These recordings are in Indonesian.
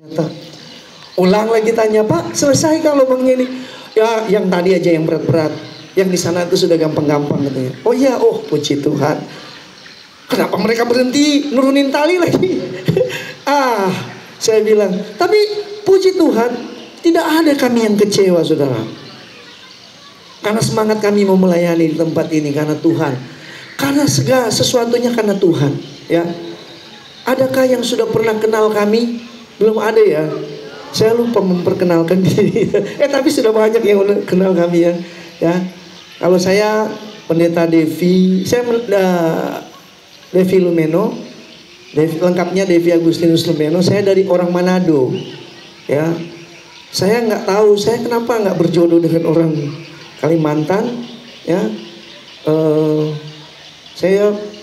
Ternyata. Ulang lagi tanya, Pak, selesai kalau lubangnya ini? Ya, yang tadi aja yang berat-berat. Yang di sana itu sudah gampang-gampang katanya. Oh iya, oh puji Tuhan. Kenapa mereka berhenti nurunin tali lagi? Saya bilang, tapi puji Tuhan, tidak ada kami yang kecewa, saudara. Karena semangat kami mau melayani di tempat ini karena Tuhan. Karena segala sesuatunya karena Tuhan, ya. Adakah yang sudah pernah kenal kami? Belum ada ya. Saya lupa memperkenalkan diri. Tapi sudah banyak yang udah kenal kami ya. Ya. Kalau saya Pendeta Devi, saya Devi Lumeno. Lengkapnya Devi Agustinus Lumeno. Saya dari orang Manado. Ya. Saya nggak tahu saya kenapa nggak berjodoh dengan orang Kalimantan. Ya.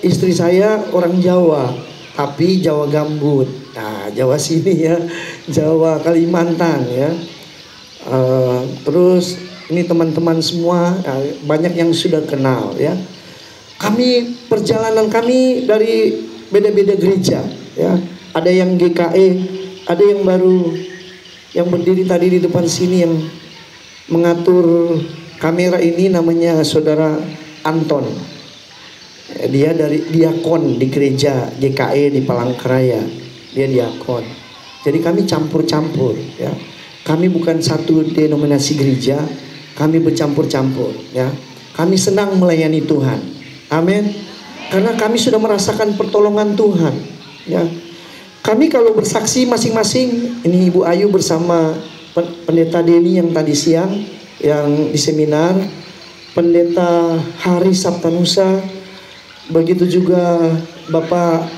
Istri saya orang Jawa, tapi Jawa gambut. Nah, Jawa sini ya, Jawa Kalimantan ya. Terus ini teman-teman semua banyak yang sudah kenal ya. Perjalanan kami dari beda-beda gereja ya. Ada yang GKE, ada yang baru yang berdiri tadi di depan sini yang mengatur kamera ini namanya Saudara Anton. Dia dari diakon di gereja GKE di Palangkaraya. Dia diakon. Jadi kami campur-campur ya. Kami bukan satu denominasi gereja, kami bercampur-campur ya. Kami senang melayani Tuhan. Amin. Karena kami sudah merasakan pertolongan Tuhan ya. Kami kalau bersaksi masing-masing, ini Ibu Ayu bersama Pendeta Denny yang tadi siang yang di seminar, Pendeta Hari Sabtanusa, begitu juga Bapak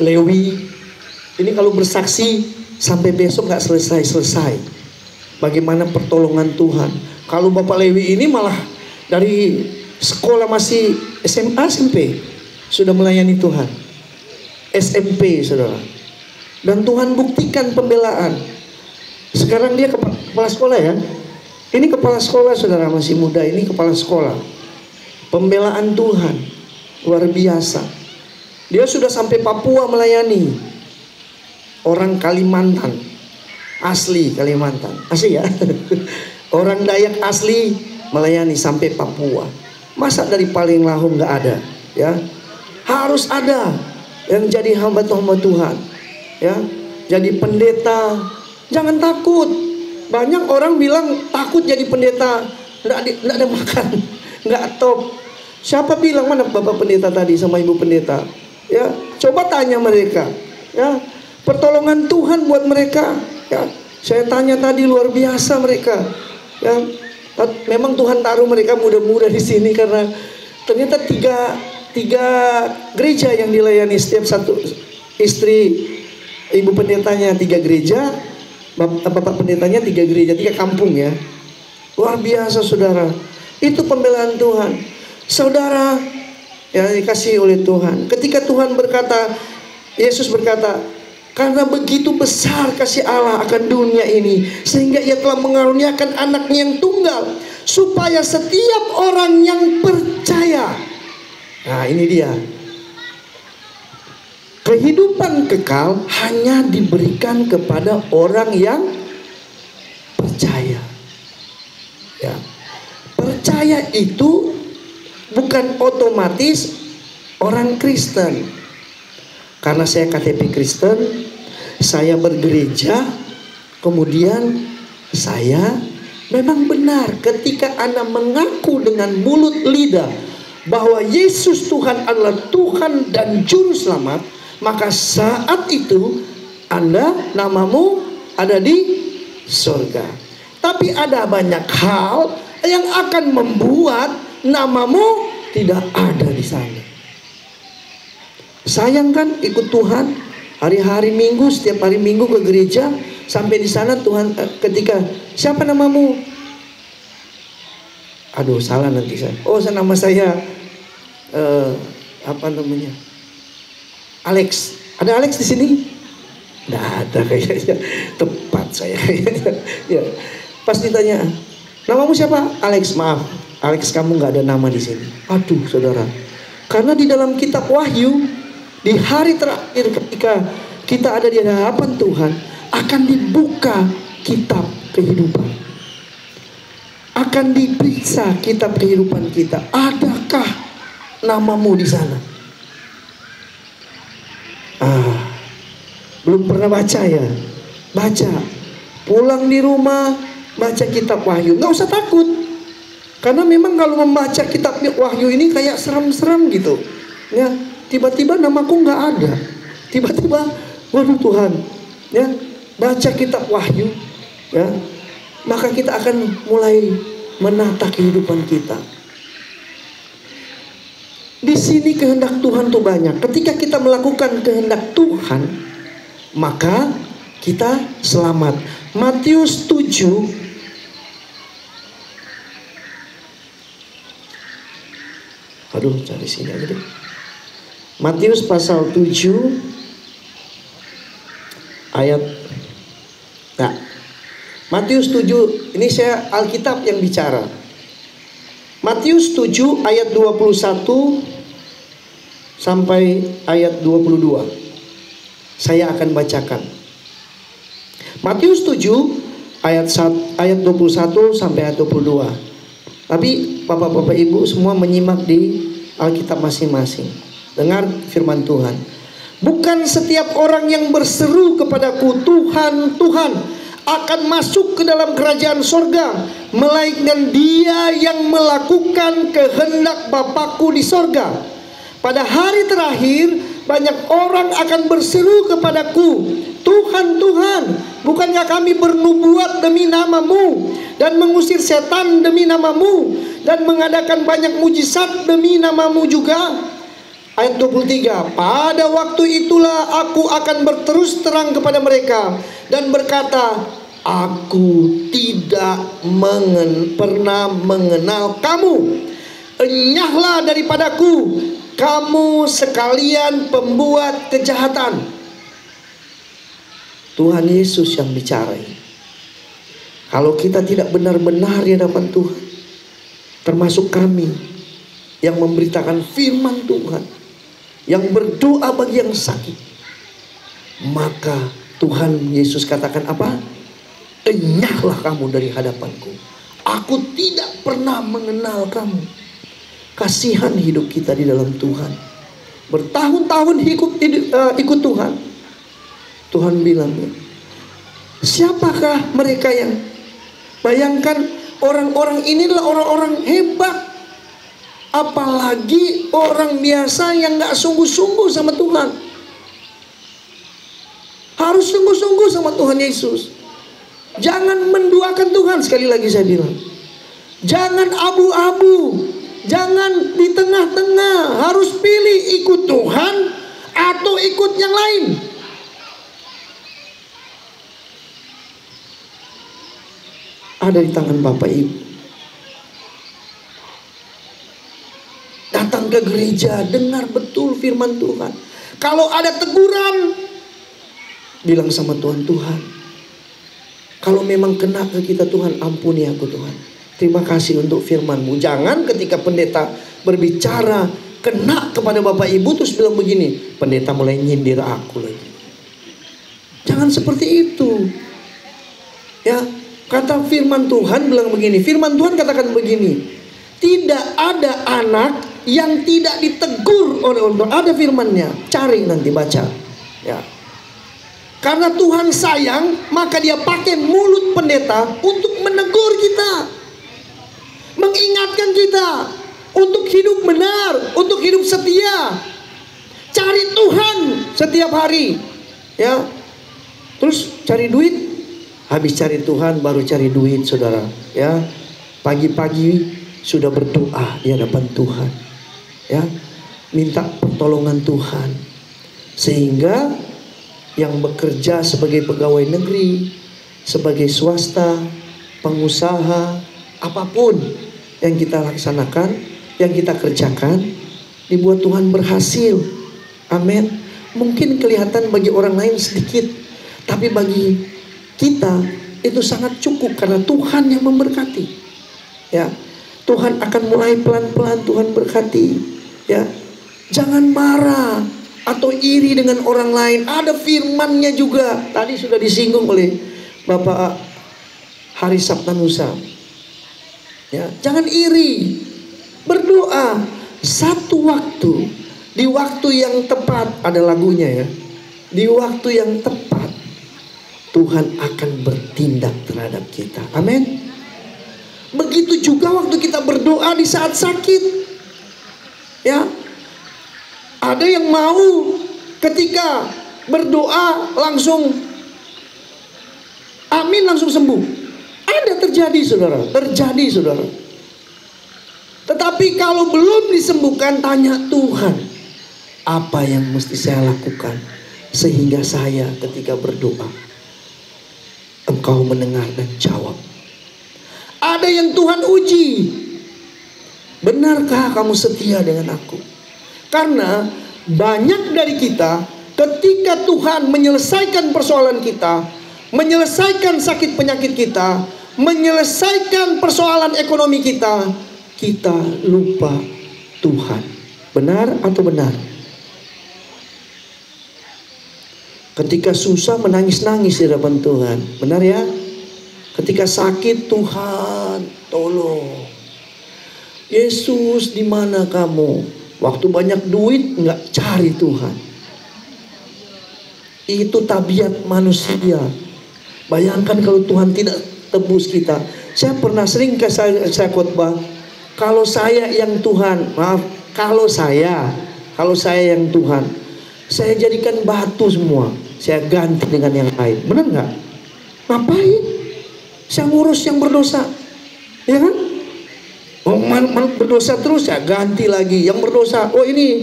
Lewi. Ini kalau bersaksi sampai besok nggak selesai. Bagaimana pertolongan Tuhan. Kalau Bapak Lewi ini malah dari sekolah masih SMA SMP sudah melayani Tuhan. SMP saudara. Dan Tuhan buktikan pembelaan. Sekarang dia kepala sekolah ya. Ini kepala sekolah saudara, masih muda ini kepala sekolah. Pembelaan Tuhan luar biasa. Dia sudah sampai Papua melayani orang Kalimantan, asli Kalimantan, asli ya. Orang Dayak asli melayani sampai Papua. Masa dari paling lahum nggak ada? Ya, harus ada yang jadi hamba-hamba Tuhan. Ya, jadi pendeta. Jangan takut. Banyak orang bilang takut jadi pendeta, nggak ada makan, nggak top. Siapa bilang? Mana Bapak Pendeta tadi sama Ibu Pendeta? Ya, coba tanya mereka. Ya, pertolongan Tuhan buat mereka. Ya, saya tanya tadi luar biasa mereka. Ya, memang Tuhan taruh mereka muda-muda di sini karena ternyata tiga gereja yang dilayani, setiap satu istri Ibu Pendetanya 3 gereja, Bapak Pendetanya 3 gereja, 3 kampung ya. Luar biasa saudara. Itu pembelaan Tuhan. Saudara yang dikasih oleh Tuhan. Ketika Tuhan berkata, Yesus berkata, karena begitu besar kasih Allah akan dunia ini, sehingga ia telah mengaruniakan anaknya yang tunggal, supaya setiap orang yang percaya. Nah ini dia. Kehidupan kekal hanya diberikan kepada orang yang percaya. Ya. Percaya itu bukan otomatis orang Kristen. Karena saya KTP Kristen, saya bergereja, kemudian saya memang benar ketika Anda mengaku dengan mulut lidah bahwa Yesus Tuhan adalah Tuhan dan Juru Selamat, maka saat itu Anda, namamu ada di surga. Tapi ada banyak hal yang akan membuat namamu tidak ada di sana. Sayang kan ikut Tuhan hari-hari Minggu, setiap hari Minggu ke gereja, sampai di sana Tuhan ketika siapa namamu? Aduh salah nanti saya. Oh nama saya apa namanya? Alex. Ada Alex di sini? Nggak ada kayaknya. Tepat saya kayaknya. Ya. Pas ditanya, namamu siapa? Alex. Maaf, Alex kamu nggak ada nama di sini. Aduh saudara. Karena di dalam kitab Wahyu, di hari terakhir ketika kita ada di hadapan Tuhan, akan dibuka kitab kehidupan. Akan diperiksa kitab kehidupan kita. Adakah namamu di sana? Belum pernah baca ya? Baca. Pulang di rumah, baca kitab Wahyu. Nggak usah takut. Karena memang kalau membaca kitab Wahyu ini kayak serem-serem gitu. Ya, tiba-tiba namaku nggak ada. Tiba-tiba, waduh Tuhan. Ya, baca kitab Wahyu. Ya, maka kita akan mulai menata kehidupan kita. Di sini kehendak Tuhan tuh banyak. Ketika kita melakukan kehendak Tuhan, maka kita selamat. Matius 7 cari sini aja deh. Matius pasal 7 ayat Matius 7, ini saya Alkitab yang bicara. Matius 7 ayat 21 sampai ayat 22. Saya akan bacakan. Matius 7 ayat 21 sampai ayat 22. Tapi Bapak-bapak Ibu semua menyimak di Alkitab masing-masing. Dengar firman Tuhan. Bukan setiap orang yang berseru kepadaku, Tuhan, Tuhan, akan masuk ke dalam kerajaan sorga, melainkan dia yang melakukan kehendak Bapakku di sorga. Pada hari terakhir banyak orang akan berseru kepadaku, Tuhan, Tuhan, bukankah kami bernubuat demi namamu dan mengusir setan demi namamu dan mengadakan banyak mujizat demi namamu juga? Ayat 23, pada waktu itulah aku akan berterus terang kepada mereka dan berkata, aku tidak pernah mengenal kamu. Enyahlah daripadaku, kamu sekalian pembuat kejahatan. Tuhan Yesus yang bicara. Kalau kita tidak benar-benar di hadapan Tuhan, termasuk kami yang memberitakan firman Tuhan, yang berdoa bagi yang sakit, maka Tuhan Yesus katakan apa? Enyahlah kamu dari hadapanku. Aku tidak pernah mengenal kamu. Kasihan hidup kita di dalam Tuhan. Bertahun-tahun ikut Tuhan. Tuhan bilang, siapakah mereka yang, bayangkan orang-orang inilah orang-orang hebat. Apalagi orang biasa yang gak sungguh-sungguh sama Tuhan. Harus sungguh-sungguh sama Tuhan Yesus. Jangan menduakan Tuhan, sekali lagi saya bilang. Jangan abu-abu. Jangan di tengah-tengah. Harus pilih ikut Tuhan atau ikut yang lain. Ada di tangan Bapak Ibu. Datang ke gereja, dengar betul firman Tuhan. Kalau ada teguran, bilang sama Tuhan, Tuhan, kalau memang kena ke kita, Tuhan, ampuni aku Tuhan. Terima kasih untuk firman-Mu. Jangan ketika pendeta berbicara kena kepada Bapak Ibu terus bilang begini, pendeta mulai nyindir aku lagi. Jangan seperti itu. Ya, kata firman Tuhan bilang begini. Firman Tuhan katakan begini, tidak ada anak yang tidak ditegur oleh orang tua. Ada firmannya, cari nanti baca. Ya. Karena Tuhan sayang, maka dia pakai mulut pendeta untuk menegur kita, mengingatkan kita untuk hidup benar, untuk hidup setia. Cari Tuhan setiap hari, ya. Terus cari duit, habis cari Tuhan baru cari duit, saudara. Ya, pagi-pagi sudah berdoa di hadapan Tuhan, ya, minta pertolongan Tuhan, sehingga yang bekerja sebagai pegawai negeri, sebagai swasta, pengusaha, apapun yang kita laksanakan, yang kita kerjakan, dibuat Tuhan berhasil. Amin. Mungkin kelihatan bagi orang lain sedikit, tapi bagi kita itu sangat cukup karena Tuhan yang memberkati. Ya, Tuhan akan mulai pelan-pelan Tuhan berkati. Ya, jangan marah. atau iri dengan orang lain. Ada firman-Nya juga. Tadi sudah disinggung oleh Bapak Hari Sabtanusa. Ya, jangan iri. Berdoa satu waktu, di waktu yang tepat, ada lagunya ya. Di waktu yang tepat Tuhan akan bertindak terhadap kita. Amin. Begitu juga waktu kita berdoa di saat sakit. Ya. Ada yang mau ketika berdoa langsung amin, langsung sembuh. Ada terjadi saudara, terjadi saudara. Tetapi kalau belum disembuhkan, tanya Tuhan, apa yang mesti saya lakukan sehingga saya ketika berdoa Engkau mendengar dan jawab. Ada yang Tuhan uji, benarkah kamu setia dengan aku? Karena banyak dari kita ketika Tuhan menyelesaikan persoalan kita, menyelesaikan sakit penyakit kita, menyelesaikan persoalan ekonomi kita, kita lupa Tuhan. Benar atau benar? Ketika susah menangis-nangis di hadapan Tuhan. Benar ya? Ketika sakit, Tuhan tolong. Yesus, di mana kamu? Waktu banyak duit nggak cari Tuhan. Itu tabiat manusia. Bayangkan kalau Tuhan tidak tebus kita. Saya pernah sering saya khotbah, kalau saya yang Tuhan, maaf, kalau saya yang Tuhan, saya jadikan batu semua, saya ganti dengan yang lain. Benar nggak? Ngapain? Saya ngurus yang berdosa, ya kan? Berdosa terus, saya ganti lagi yang berdosa. Oh ini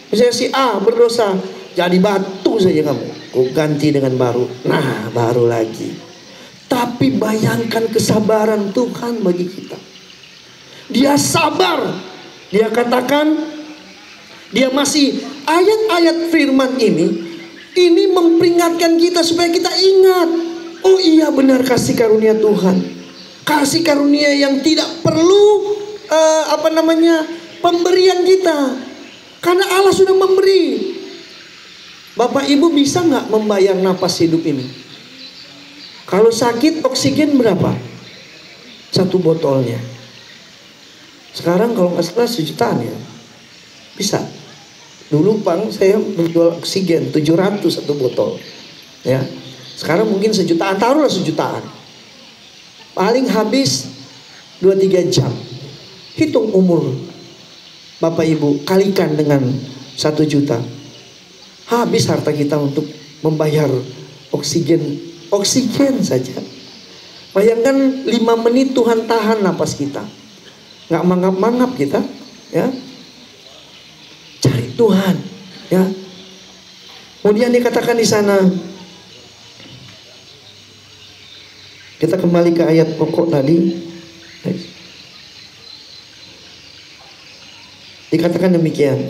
misalnya si A berdosa, jadi batu saja kamu, kau ganti dengan baru. Nah baru lagi. Tapi bayangkan kesabaran Tuhan bagi kita. Dia sabar. Dia katakan, dia masih ayat-ayat firman ini memperingatkan kita supaya kita ingat. Oh iya benar, kasih karunia Tuhan. Kasih karunia yang tidak perlu pemberian kita, karena Allah sudah memberi. Bapak Ibu bisa nggak membayar napas hidup ini? Kalau sakit oksigen berapa? 1 botolnya. Sekarang kalau nggak salah 1 jutaan ya. Bisa. Dulu Bang saya menjual oksigen 700 1 botol. Ya. Sekarang mungkin 1 jutaan, taruhlah 1 jutaan. Paling habis 2-3 jam. Hitung umur Bapak Ibu, kalikan dengan 1 juta. Habis harta kita untuk membayar oksigen saja. Bayangkan 5 menit Tuhan tahan napas kita. Nggak mangap-mangap kita, ya. Cari Tuhan, ya. Kemudian dikatakan di sana, kita kembali ke ayat pokok tadi. Dikatakan demikian,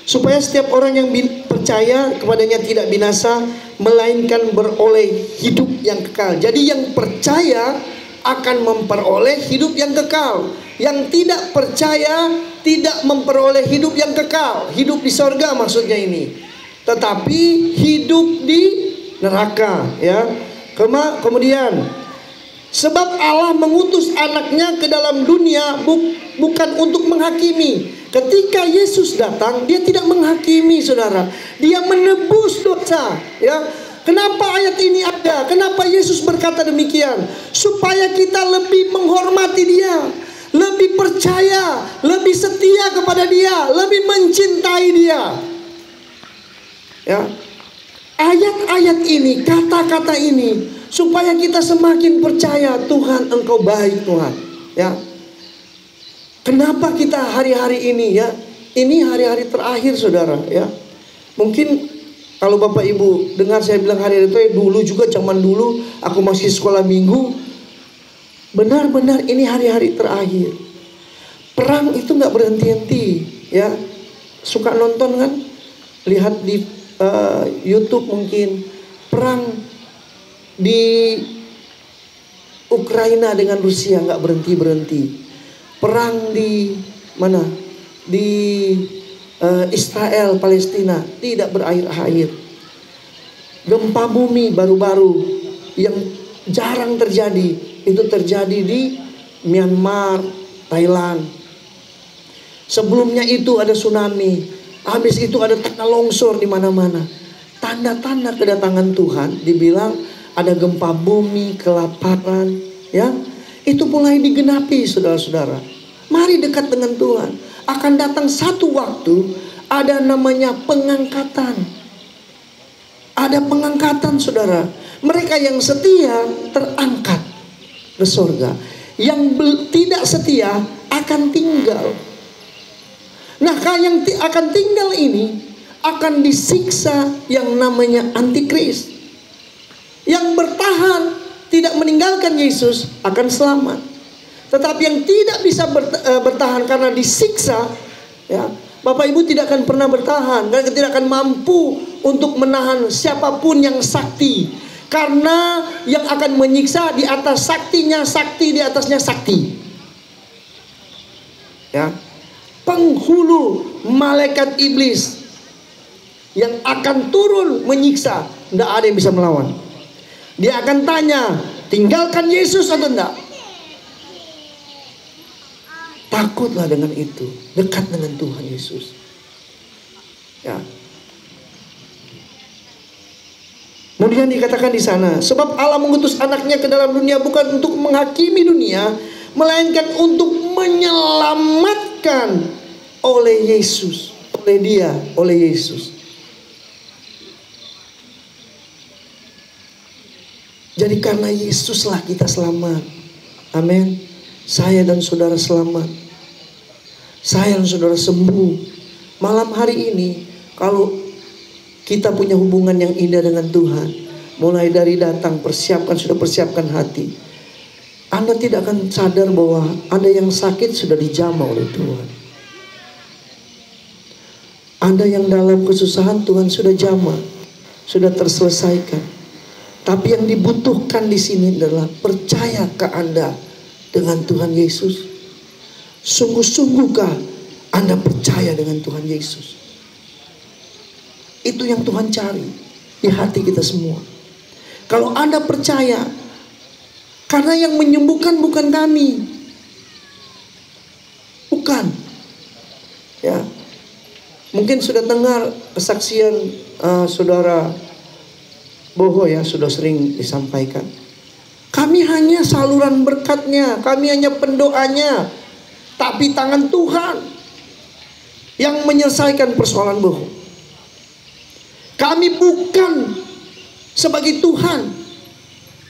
supaya setiap orang yang percaya kepadanya tidak binasa, melainkan beroleh hidup yang kekal. Jadi yang percaya akan memperoleh hidup yang kekal. Yang tidak percaya tidak memperoleh hidup yang kekal. Hidup di sorga maksudnya ini. Tetapi hidup di neraka, ya. Kemudian, sebab Allah mengutus anaknya ke dalam dunia bukan untuk menghakimi. Ketika Yesus datang, dia tidak menghakimi saudara. Dia menebus dosa, ya. Kenapa ayat ini ada? Kenapa Yesus berkata demikian? Supaya kita lebih menghormati dia, lebih percaya, lebih setia kepada dia, lebih mencintai dia. Ya. Ayat-ayat ini, kata-kata ini, supaya kita semakin percaya Tuhan, Engkau baik Tuhan, ya. Kenapa kita hari-hari ini, ya, ini hari-hari terakhir saudara, ya. Mungkin kalau Bapak Ibu dengar saya bilang hari-hari itu, dulu juga, zaman dulu aku masih sekolah minggu, benar-benar ini hari-hari terakhir. Perang itu nggak berhenti-henti, ya. Suka nonton kan, lihat di YouTube mungkin, perang di Ukraina dengan Rusia nggak berhenti-berhenti. Perang di mana? Di Israel Palestina tidak berakhir-akhir. Gempa bumi baru-baru yang jarang terjadi itu terjadi di Myanmar, Thailand. Sebelumnya itu ada tsunami, habis itu ada tanah longsor di mana-mana. Tanda-tanda kedatangan Tuhan, dibilang ada gempa bumi, kelaparan, ya. Itu mulai digenapi, saudara-saudara. Mari dekat dengan Tuhan. Akan datang satu waktu ada namanya pengangkatan. Ada pengangkatan, saudara. Mereka yang setia terangkat ke surga. Yang tidak setia akan tinggal. Nah, yang akan tinggal ini akan disiksa yang namanya antikris. Yang bertahan tidak meninggalkan Yesus akan selamat. Tetapi yang tidak bisa bertahan karena disiksa, ya, Bapak Ibu tidak akan pernah bertahan. Dan tidak akan mampu untuk menahan siapapun yang sakti. Karena yang akan menyiksa di atas saktinya sakti, di atasnya sakti. Ya, penghulu malaikat iblis yang akan turun menyiksa, tidak ada yang bisa melawan. Dia akan tanya, tinggalkan Yesus atau enggak? Takutlah dengan itu, dekat dengan Tuhan Yesus. Ya. Kemudian dikatakan di sana, sebab Allah mengutus anaknya ke dalam dunia bukan untuk menghakimi dunia, melainkan untuk menyelamatkan oleh Yesus, oleh Yesus. Jadi karena Yesuslah kita selamat. Amin. Saya dan saudara selamat. Saya dan saudara sembuh. Malam hari ini, kalau kita punya hubungan yang indah dengan Tuhan, mulai dari datang sudah persiapkan hati. Anda tidak akan sadar bahwa ada yang sakit sudah dijamah oleh Tuhan. Anda yang dalam kesusahan, Tuhan sudah jamah, sudah terselesaikan. Tapi yang dibutuhkan di sini adalah percayakah Anda dengan Tuhan Yesus? Sungguh-sungguhkah Anda percaya dengan Tuhan Yesus? Itu yang Tuhan cari di hati kita semua. Kalau Anda percaya, karena yang menyembuhkan bukan kami, bukan. Ya, mungkin sudah dengar kesaksian saudara Boho, ya, sudah sering disampaikan. Kami hanya saluran berkatnya, kami hanya pendoanya, tapi tangan Tuhan yang menyelesaikan persoalan Boho. Kami bukan sebagai Tuhan,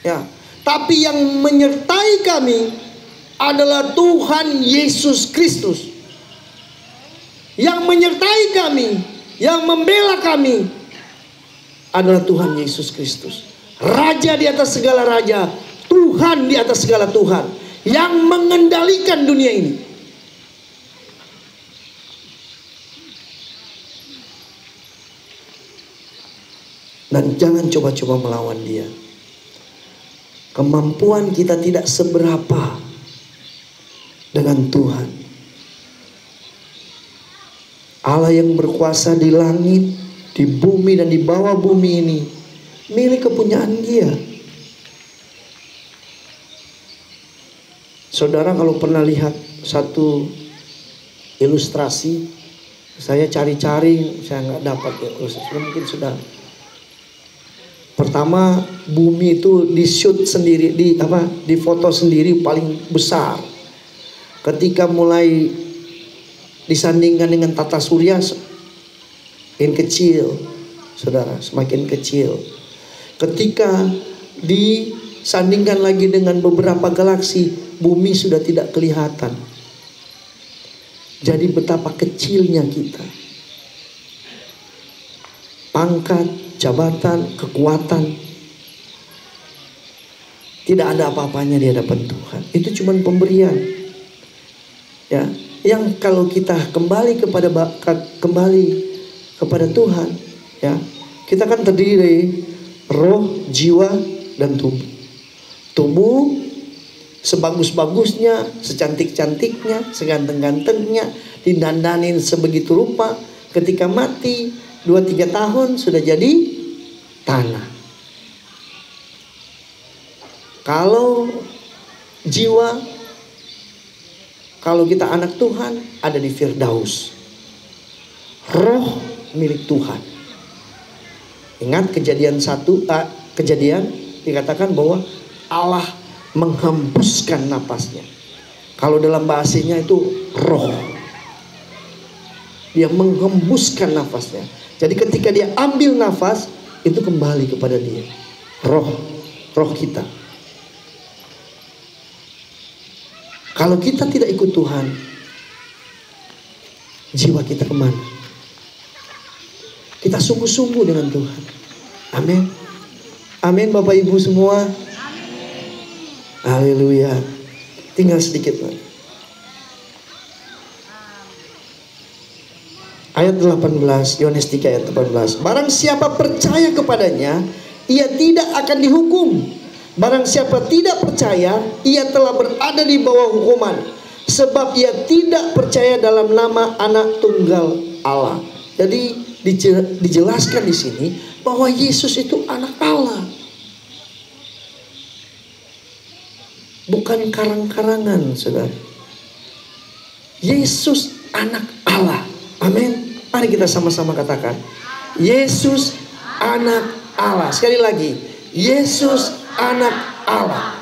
ya, tapi yang menyertai kami adalah Tuhan Yesus Kristus. Yang menyertai kami, yang membela kami adalah Tuhan Yesus Kristus. Raja di atas segala raja, Tuhan di atas segala Tuhan, yang mengendalikan dunia ini. Dan jangan coba-coba melawan dia. Kemampuan kita tidak seberapa dengan Tuhan. Allah yang berkuasa di langit, di bumi dan di bawah bumi ini milik kepunyaan Dia. Saudara kalau pernah lihat satu ilustrasi, saya cari-cari, saya nggak dapat ya, mungkin sudah. Pertama, bumi itu di shoot sendiri, di foto sendiri paling besar. Ketika mulai disandingkan dengan tata surya, semakin kecil, saudara, semakin kecil. Ketika disandingkan lagi dengan beberapa galaksi, bumi sudah tidak kelihatan. Jadi betapa kecilnya kita. Pangkat, jabatan, kekuatan, tidak ada apa-apanya di hadapan Tuhan. Itu cuma pemberian. Ya, yang kalau kita kembali kepada Tuhan, ya, kita kan terdiri dari roh, jiwa, dan tubuh. Tubuh sebagus-bagusnya, secantik-cantiknya, seganteng-gantengnya, didandanin sebegitu rupa, Ketika mati 2-3 tahun sudah jadi tanah. Kalau jiwa, kalau kita anak Tuhan, ada di Firdaus. Roh milik Tuhan. Ingat kejadian dikatakan bahwa Allah menghembuskan napasnya. Kalau dalam bahasanya itu roh. Dia menghembuskan nafasnya. Jadi ketika dia ambil nafas, itu kembali kepada dia. Roh kita. Kalau kita tidak ikut Tuhan, jiwa kita kemana? Kita sungguh-sungguh dengan Tuhan. Amin. Amin Bapak Ibu semua. Haleluya. Tinggal sedikit lagi. Ayat 18, Yohanes 3 ayat 18. Barang siapa percaya kepadanya, ia tidak akan dihukum. Barang siapa tidak percaya, ia telah berada di bawah hukuman, sebab ia tidak percaya dalam nama Anak Tunggal Allah. Jadi dijelaskan di sini bahwa Yesus itu anak Allah. Bukan karang-karangan, saudara. Yesus anak Allah. Amin. Mari kita sama-sama katakan, Yesus anak Allah. Sekali lagi, Yesus anak Allah.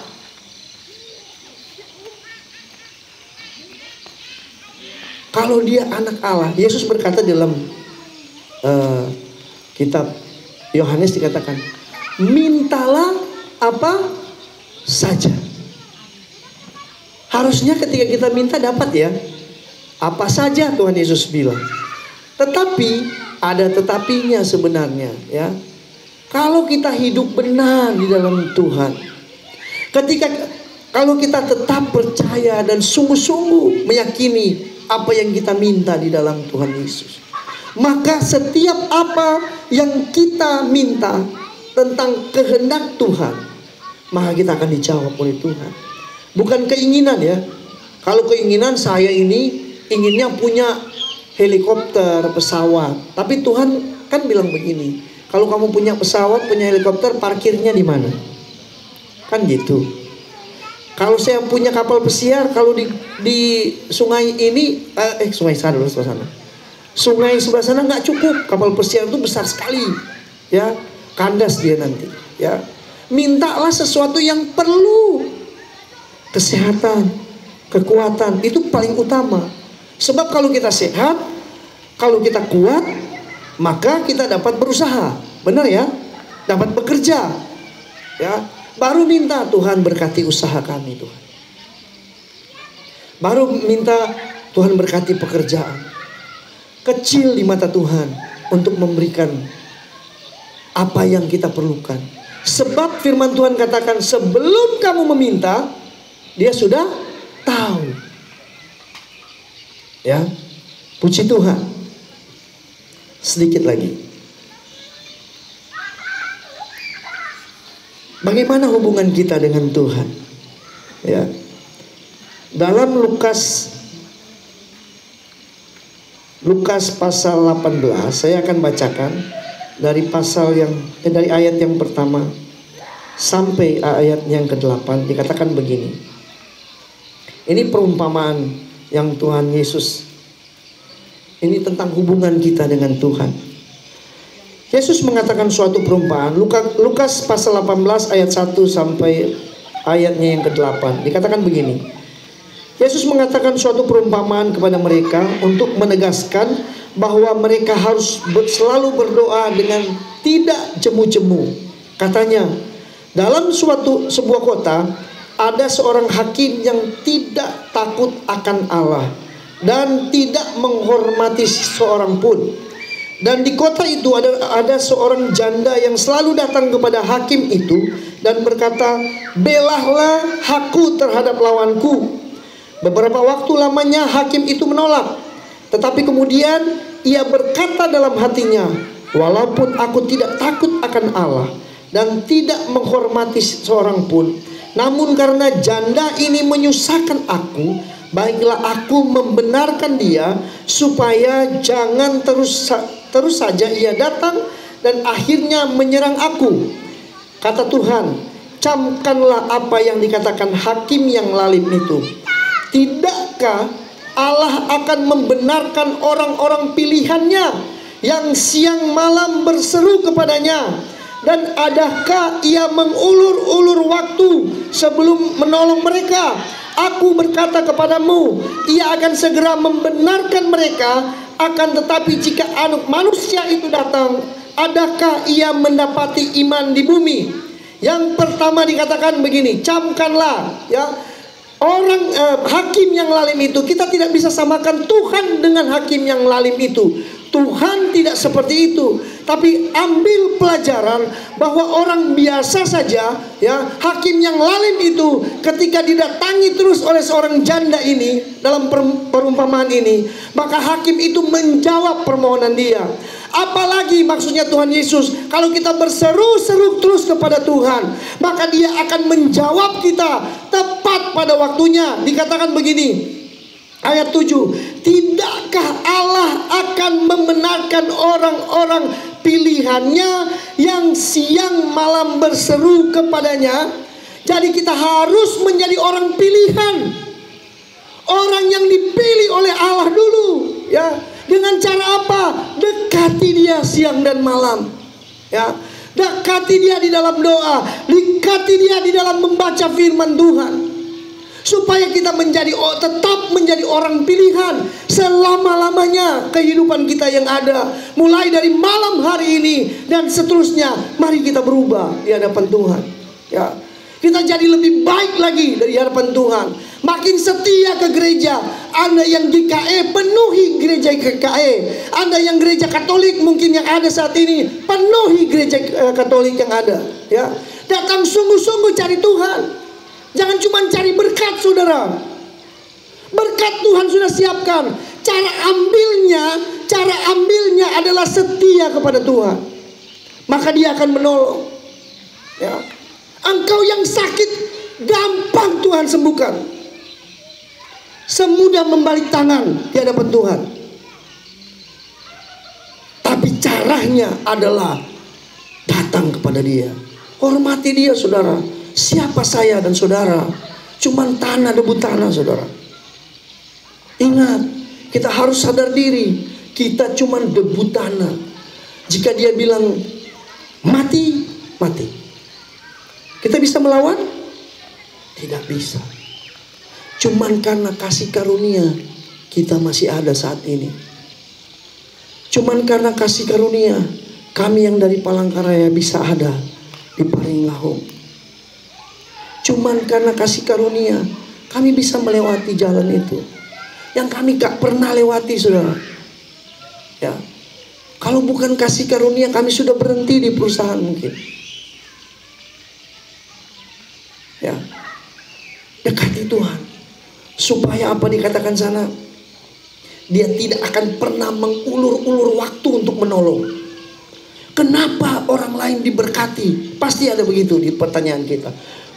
Kalau dia anak Allah, Yesus berkata dalam kitab Yohanes dikatakan, mintalah apa saja. Harusnya ketika kita minta dapat ya. Apa saja Tuhan Yesus bilang. Tetapi ada tetapinya sebenarnya ya. Kalau kita hidup benar di dalam Tuhan, kalau kita tetap percaya dan sungguh-sungguh meyakini apa yang kita minta di dalam Tuhan Yesus, maka setiap apa yang kita minta tentang kehendak Tuhan, maka kita akan dijawab oleh Tuhan. Bukan keinginan ya. Kalau keinginan saya ini inginnya punya helikopter, pesawat. Tapi Tuhan kan bilang begini, kalau kamu punya pesawat, punya helikopter, parkirnya di mana? Kan gitu. Kalau saya punya kapal pesiar, kalau di sungai ini, sungai sana dulu sebelah sana. Sungai sebelah sana nggak cukup, kapal pesiar itu besar sekali, ya, kandas dia nanti, ya. Mintalah sesuatu yang perlu, kesehatan, kekuatan, itu paling utama. Sebab kalau kita sehat, kalau kita kuat, maka kita dapat berusaha, benar ya, dapat bekerja, ya. Baru minta Tuhan berkati usaha kami Tuhan. Baru minta Tuhan berkati pekerjaan. Kecil di mata Tuhan untuk memberikan apa yang kita perlukan. Sebab firman Tuhan katakan sebelum kamu meminta, Dia sudah tahu. Ya, puji Tuhan. Sedikit lagi. Bagaimana hubungan kita dengan Tuhan? Ya. Dalam Lukas pasal 18, saya akan bacakan dari dari ayat yang pertama sampai ayat yang ke-8, dikatakan begini. Ini perumpamaan yang Tuhan Yesus, ini tentang hubungan kita dengan Tuhan. Yesus mengatakan suatu perumpamaan. Lukas pasal 18 ayat 1 sampai ayatnya yang ke-8. Dikatakan begini. Yesus mengatakan suatu perumpamaan kepada mereka untuk menegaskan bahwa mereka harus selalu berdoa dengan tidak jemu-jemu. Katanya, dalam sebuah kota ada seorang hakim yang tidak takut akan Allah dan tidak menghormati seorang pun. Dan di kota itu ada seorang janda yang selalu datang kepada hakim itu dan berkata, belahlah hakku terhadap lawanku. Beberapa waktu lamanya hakim itu menolak. Tetapi kemudian ia berkata dalam hatinya, walaupun aku tidak takut akan Allah dan tidak menghormati seorang pun, namun karena janda ini menyusahkan aku, baiklah aku membenarkan dia, supaya jangan terus saja ia datang dan akhirnya menyerang aku. Kata Tuhan, camkanlah apa yang dikatakan hakim yang lalim itu. Tidakkah Allah akan membenarkan orang-orang pilihannya yang siang malam berseru kepadanya? Dan adakah ia mengulur-ulur waktu sebelum menolong mereka? Aku berkata kepadamu, ia akan segera membenarkan mereka. Akan tetapi jika anak manusia itu datang, adakah ia mendapati iman di bumi? Yang pertama dikatakan begini, camkanlah, ya, orang hakim yang lalim itu. Kita tidak bisa samakan Tuhan dengan hakim yang lalim itu. Tuhan tidak seperti itu. Tapi ambil pelajaran bahwa orang biasa saja, ya, hakim yang lalim itu ketika didatangi terus oleh seorang janda ini dalam perumpamaan ini, maka hakim itu menjawab permohonan dia. Apalagi maksudnya Tuhan Yesus, kalau kita berseru-seru terus kepada Tuhan, maka dia akan menjawab kita tepat pada waktunya. Dikatakan begini, ayat 7, tidakkah Allah akan membenarkan orang-orang pilihannya yang siang malam berseru kepadanya? Jadi kita harus menjadi orang pilihan, orang yang dipilih oleh Allah dulu, ya. Dengan cara apa? Dekati dia siang dan malam, ya. Dekati dia di dalam doa, dekati dia di dalam membaca firman Tuhan, supaya kita tetap menjadi orang pilihan selama-lamanya kehidupan kita yang ada. Mulai dari malam hari ini dan seterusnya, mari kita berubah di hadapan Tuhan, ya. Kita jadi lebih baik lagi dari hadapan Tuhan. Makin setia ke gereja. Anda yang GKE, penuhi gereja GKE. Anda yang gereja Katolik mungkin yang ada saat ini, penuhi gereja Katolik yang ada, ya. Datang sungguh-sungguh cari Tuhan. Jangan cuma cari berkat, saudara. Berkat Tuhan sudah siapkan. Cara ambilnya adalah setia kepada Tuhan. Maka dia akan menolong, ya. Engkau yang sakit, gampang Tuhan sembuhkan. Semudah membalik tangan di hadapan Tuhan. Tapi caranya adalah datang kepada dia. Hormati dia, saudara. Siapa saya dan saudara? Cuman tanah, debu tanah, saudara. Ingat, kita harus sadar diri. Kita cuman debu tanah. Jika dia bilang mati, mati. Kita bisa melawan? Tidak bisa. Cuman karena kasih karunia kita masih ada saat ini. Cuman karena kasih karunia kami yang dari Palangkaraya bisa ada di Paringlahum. Cuman karena kasih karunia kami bisa melewati jalan itu yang kami gak pernah lewati, saudara, ya. Kalau bukan kasih karunia, kami sudah berhenti di perusahaan mungkin, ya. Dekati Tuhan, supaya apa dikatakan sana, dia tidak akan pernah mengulur-ulur waktu untuk menolong. Kenapa orang lain diberkati? Pasti ada begitu di pertanyaan kita.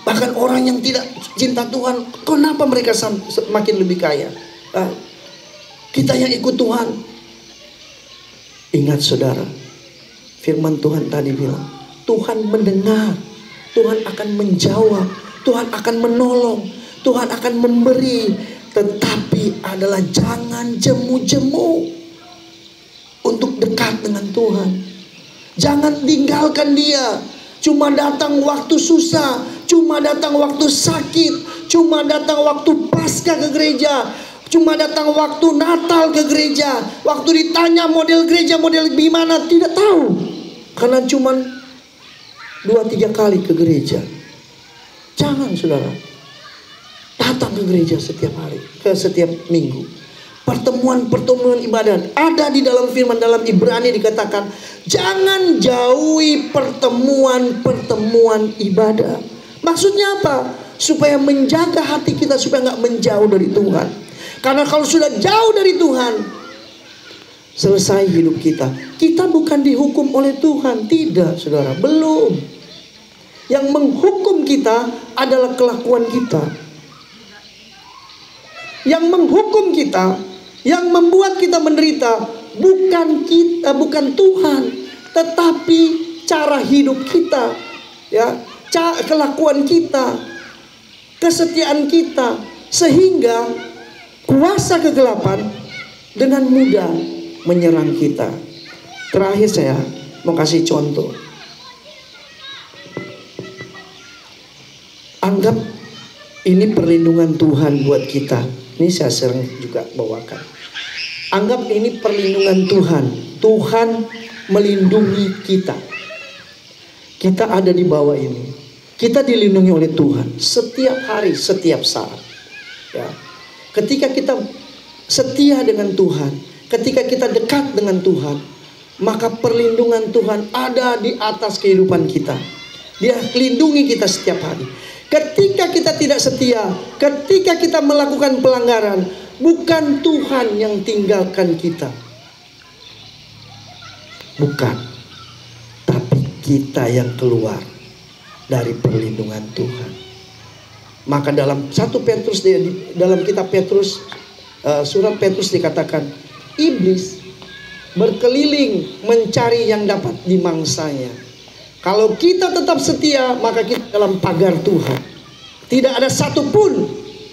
Bahkan orang yang tidak cinta Tuhan, kenapa mereka semakin lebih kaya? Kita yang ikut Tuhan. Ingat, saudara, firman Tuhan tadi bilang, Tuhan mendengar, Tuhan akan menjawab, Tuhan akan menolong, Tuhan akan memberi. Tetapi adalah jangan jemu-jemu untuk dekat dengan Tuhan. Jangan tinggalkan dia. Cuma datang waktu susah, cuma datang waktu sakit, cuma datang waktu Paskah ke gereja, cuma datang waktu Natal ke gereja. Waktu ditanya model gereja model gimana, tidak tahu. Karena cuma 2-3 kali ke gereja. Jangan, saudara, datang ke gereja setiap hari, setiap minggu. Pertemuan-pertemuan ibadat ada di dalam firman, dalam Ibrani dikatakan, jangan jauhi pertemuan-pertemuan ibadat. Maksudnya apa? Supaya menjaga hati kita supaya nggak menjauh dari Tuhan. Karena kalau sudah jauh dari Tuhan, selesai hidup kita. Kita bukan dihukum oleh Tuhan, tidak, saudara, belum. Yang menghukum kita adalah kelakuan kita. Yang menghukum kita, yang membuat kita menderita, bukan kita, bukan Tuhan, tetapi cara hidup kita, ya, kelakuan kita, kesetiaan kita, sehingga kuasa kegelapan dengan mudah menyerang kita. Terakhir saya mau kasih contoh. Anggap ini perlindungan Tuhan buat kita. Ini saya sering juga bawakan. Anggap ini perlindungan Tuhan. Tuhan melindungi kita. Kita ada di bawah ini. Kita dilindungi oleh Tuhan setiap hari, setiap saat. Ya. Ketika kita setia dengan Tuhan, ketika kita dekat dengan Tuhan, maka perlindungan Tuhan ada di atas kehidupan kita. Dia lindungi kita setiap hari. Ketika kita tidak setia, ketika kita melakukan pelanggaran, bukan Tuhan yang tinggalkan kita. Bukan. Tapi kita yang keluar dari perlindungan Tuhan. Maka dalam 1 Petrus, dalam kitab Petrus, surat Petrus dikatakan, iblis berkeliling mencari yang dapat dimangsanya. Kalau kita tetap setia, maka kita dalam pagar Tuhan. Tidak ada satupun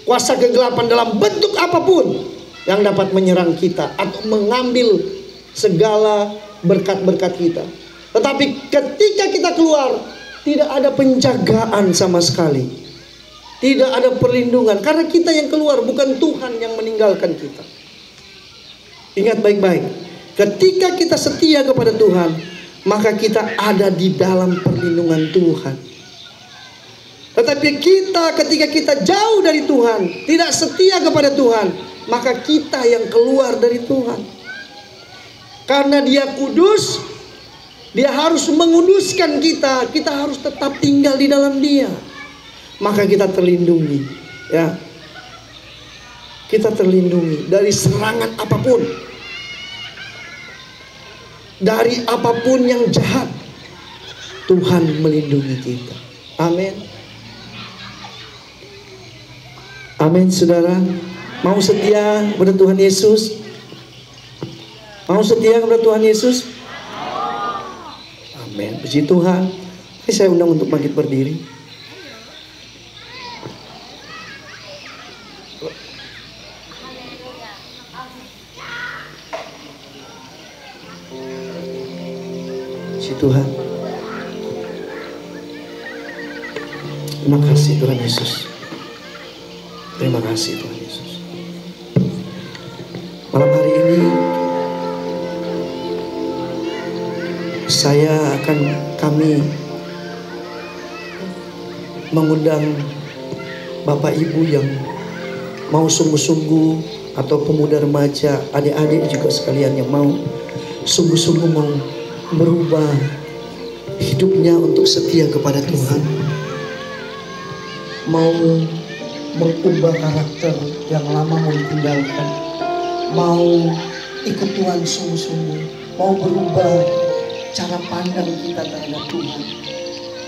kuasa kegelapan dalam bentuk apapun yang dapat menyerang kita atau mengambil segala berkat-berkat kita. Tetapi ketika kita keluar, tidak ada penjagaan sama sekali. Tidak ada perlindungan. Karena kita yang keluar, bukan Tuhan yang meninggalkan kita. Ingat baik-baik. Ketika kita setia kepada Tuhan, maka kita ada di dalam perlindungan Tuhan. Tetapi ketika kita jauh dari Tuhan, tidak setia kepada Tuhan, maka kita yang keluar dari Tuhan. Karena Dia kudus, Dia harus menguduskan kita. Kita harus tetap tinggal di dalam Dia. Maka kita terlindungi, ya. Kita terlindungi dari serangan apapun, dari apapun yang jahat. Tuhan melindungi kita. Amin. Amin, saudara. Mau setia kepada Tuhan Yesus? Mau setia kepada Tuhan Yesus? Amin. Puji Tuhan. Ini saya undang untuk bangkit berdiri. Puji Tuhan. Terima kasih Tuhan Yesus. Terima kasih Tuhan Yesus. Malam hari ini kami mengundang Bapak Ibu yang mau sungguh-sungguh, atau pemuda remaja, adik-adik juga sekalian yang mau sungguh-sungguh mau merubah hidupnya untuk setia kepada Tuhan, mau mengubah karakter yang lama mau ditinggalkan, mau ikut Tuhan sungguh-sungguh, mau berubah cara pandang kita terhadap Tuhan,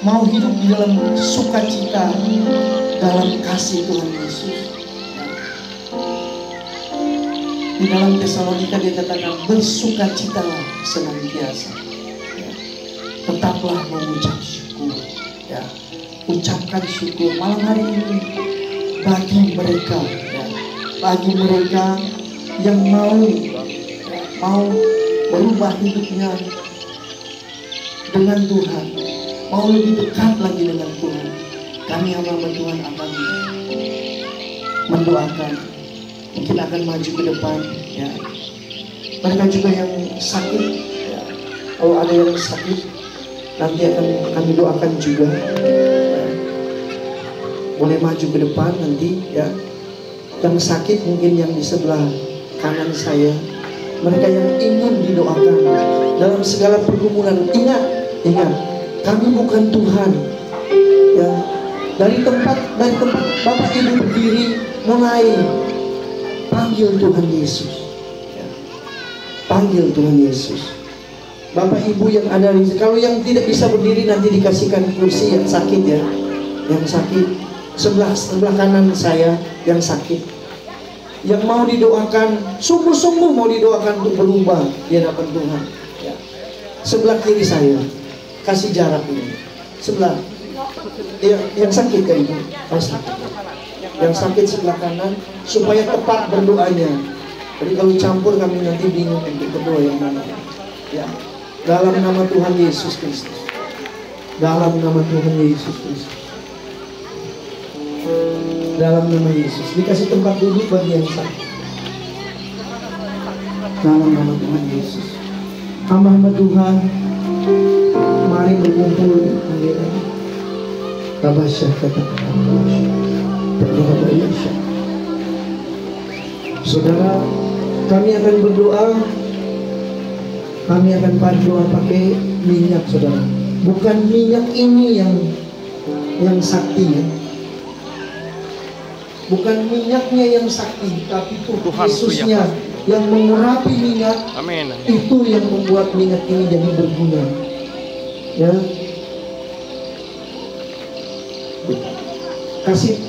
mau hidup di dalam sukacita, dalam kasih Tuhan Yesus. Di dalam Tesalonika dia katakan, bersukacitalah senantiasa, ya. Tetaplah mengucap syukur, ya. Ucapkan syukur malam hari ini bagi mereka, ya. Bagi mereka yang mau merubah hidupnya dengan Tuhan, mau lebih dekat lagi dengan Tuhan. Kami hamba Tuhan akan mendoakan, mungkin akan maju ke depan, ya. Mereka juga yang sakit, ya. Kalau ada yang sakit, nanti akan kami doakan juga, ya. Boleh maju ke depan nanti, ya. Yang sakit mungkin yang di sebelah kanan saya, mereka yang ingin didoakan dalam segala pergumulan. Ingat, kami bukan Tuhan, ya. Dari tempat Bapak Ibu berdiri, mulai panggil Tuhan Yesus, ya. Panggil Tuhan Yesus. Bapak Ibu yang ada di, kalau yang tidak bisa berdiri nanti dikasihkan kursi yang sakit, ya. Yang sakit sebelah kanan saya yang sakit, yang mau didoakan, sungguh-sungguh mau didoakan untuk berubah di hadapan Tuhan. Ya. Sebelah kiri saya, kasih jarak ini. Sebelah, yang sakit kayak ini, yang sakit sebelah kanan, supaya tepat berdoanya. Jadi kalau campur kami nanti bingung untuk berdoa yang mana. Ya. Dalam nama Tuhan Yesus Kristus. Dalam nama Tuhan Yesus Kristus. Dalam nama Yesus. Dikasih tempat duduk bagi yang sakit. Dalam nama Tuhan Yesus. Hamba-hamba Tuhan, mari berkumpul di ini. Tabasyah kata Saudara, kami akan berdoa. Kami akan berdoa pakai minyak, saudara. Bukan minyak ini yang sakti, ya. Bukan minyaknya yang sakti, tapi Yesusnya yang mengurapi minyak. Amin. Itu yang membuat minyak ini jadi berguna. Ya, kasih